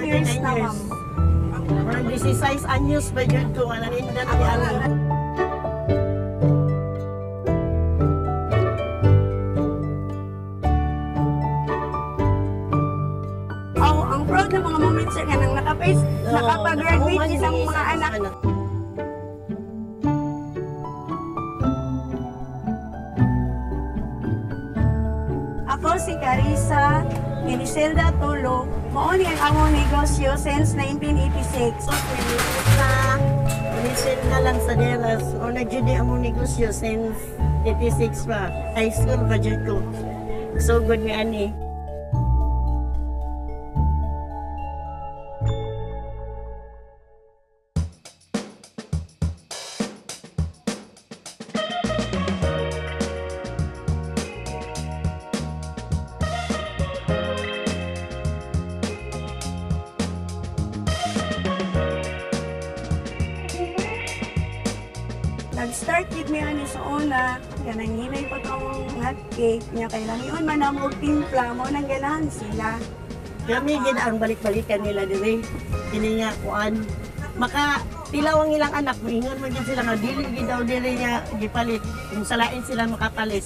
years na, ma'am. Mga 16 anyos pa yun ko, naninda na yan. Ang proud ng mga moments sir, kanang nakapag-graduate isang mga anak. Ako si Carissa Miniselda Tulo. Mauni ang among negosyo since 1986. Ulisin na lang sa deras. O nag-judi among negosyo since 86 pa. High school pa dyan ko. So good ni Ani. Nag-start with me ani sa una, kanang hinay pa akong hot cake niya kay lang yun man mo timpla mo nang ganahan sila. Kami gina ang balik-balikan nila dire. Kini nga kuan. Maka tilaw ang ilang anak, moingon man gyud sila nga dili gid daw dire niya gipalit. Kung salain sila makapalit.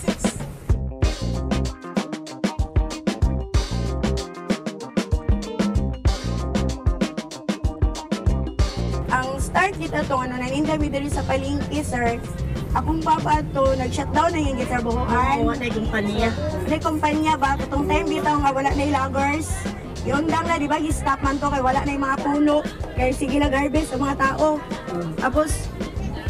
Start kita to ano naninda mi diri sa palengke sir. Akong papa to nag-shutdown na yung guitar buhuan. Oo, na kumpanya. May kumpanya ba katong time bitaw nga wala na loggers. Yung dang na di ba gi-stop man to kay wala na yung mga puno. Kaya sige la garbage sa mga tao. Tapos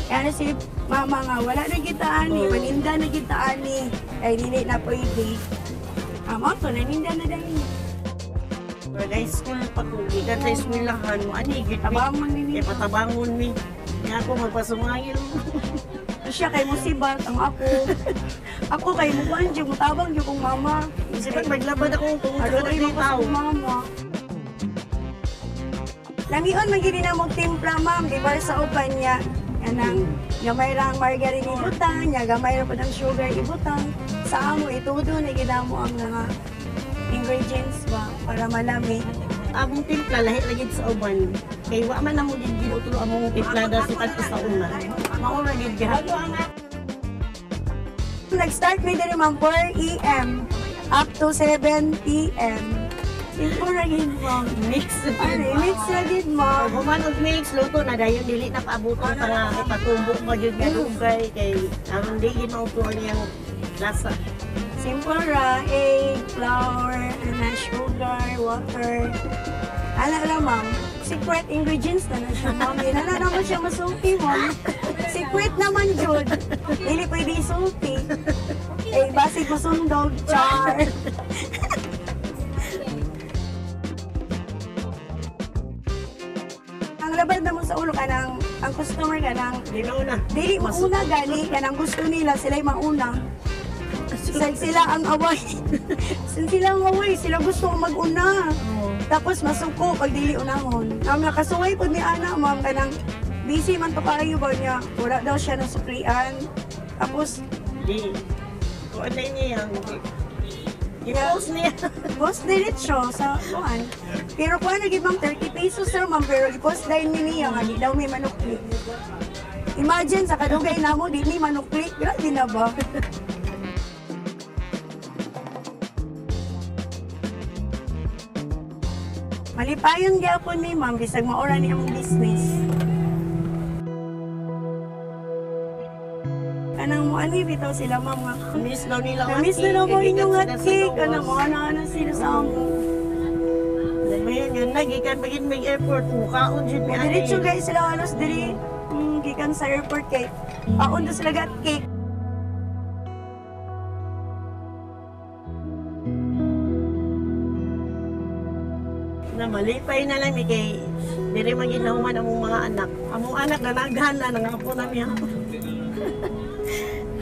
kaya si mama nga wala na gitaan ni, maninda na gitaan ni. Kay dili na pwede. Amo to naninda na dali. High school pa ko, gikan sa eskwelahan mo, ani, Tabangon ni patabangon mi. Nga ako magpasumangil. Siya kay musibat ang ako. Ako kay mukuan dyan, mutabang dyan kong mama. Isipan maglabad ako kung aroy mo ka sa mama. Lamion, magiging na mong timpla, ma'am. Di ba sa upan niya? Yanang gamay lang margarine ibutang, niya gamay lang po ng sugar ibutang. Sa amo, itudo na ginamo ang mga ingredients ba para malami. Among timpla lahi lagi sa uban. Kay wa man namo gid ginutulo among timpla da sa sa una. Mao ra gid gihapon. Nag-start mi diri man 4 AM up to 7 PM. Simple ra gid mo. Mix. Ano, mix ra gid mo. Human og mix luto na dayon dili na paabuton para ipatumbok mo jud nga dugay kay ang di gid mautuan niyang lasa. Simple ra, egg, flour, sugar, water. Ala lang ma'am, secret ingredients na siya ma'am. Hindi na naman siya masuki ma'am. Secret naman jud. Hindi pwede isuki. Eh, basi ko sundog, char. Ang labad na mo sa ulo ka ng, ang customer ka ng, dili mauna gani, kanang gusto nila, sila'y mauna. Sila ang away. Sila ang away, sila gusto mag-una. Tapos masuko pag dili unahon. Ang nakasuway po ni Ana, ma'am, kanang busy man to kayo ba niya. Wala daw siya ng suklian. Tapos, di. Kung ano niya yung i-post niya. Post diretso sa kuan. Pero kuan naging ma'am 30 pesos sir ma'am, pero i-post dahil niya nga di daw may manukli. Imagine sa kadugay namo di ni manukli. Grabe na ba? Malipayon gyapon ni ma'am bisag maora ni among business. Kanang mo ani bitaw sila ma'am nga. Miss daw nila Miss na daw mo inyong hot cake. Kanang mo ana sila sa amo. Mayon yun na gikan pagin may airport mukaon jud mi ani. Diretso guys sila halos diri gikan sa airport kay paon do sila gat cake. Na malipay na lang kay diri man ginahuman among mga anak. Among anak na naghan na nangapo na miya.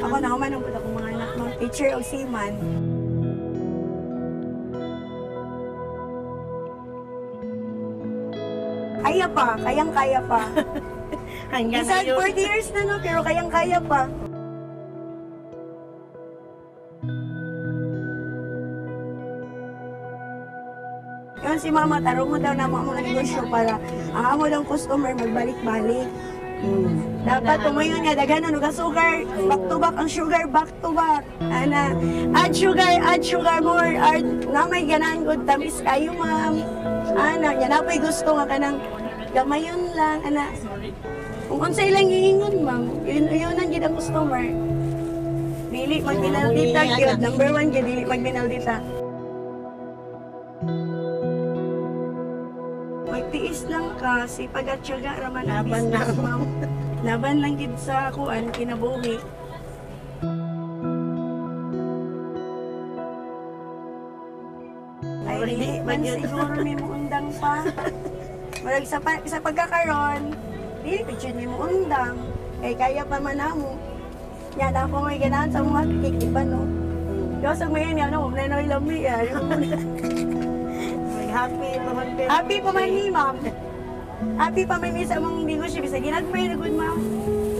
Ako na human ang akong mga anak mo. Teacher o seaman. Kaya pa, kayang-kaya pa. Hanggang Isang ngayon. 40 years na no, pero kayang-kaya pa. Yun si mama, tarong mo daw na mo negosyo para ang amo daw customer magbalik-balik. Dapat tumayon nga daghan ano ka sugar, back to back ang sugar, back to back. Ana, add sugar more, add na may ganahan gud tamis kayo ma'am. Ana, yan apoy gusto nga kanang gamayon lang ana. Kung unsay lang giingon ma'am, yun ang gid ang customer. Dili magminaldita gyud, number 1 gyud dili magminaldita. Magtiis lang ka, sipag at tiyaga raman ang Laban business, lang. ma'am. Laban lang gid sa kuan kinabuhi. Ay, dili man siguro may muundang pa. Marag sa pagkakaroon, dili pa jud may muundang. Kay kaya pa man namo. Yan ako may ganahan sa mga kikipan, no? Diyo sa may yan, no? Muna na ilami, yan. Happy pa man. Happy pa man ni, ma'am. Happy pa man ni sa mong negosyo. Bisa ginagmay na good, ma'am.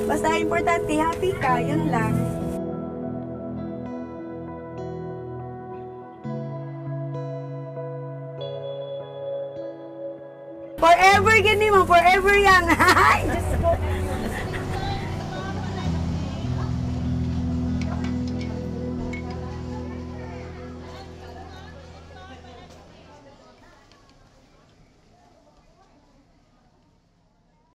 Basta importante, happy ka, yun lang. Forever gani, ma'am. Forever yan. Ay, Diyos ko.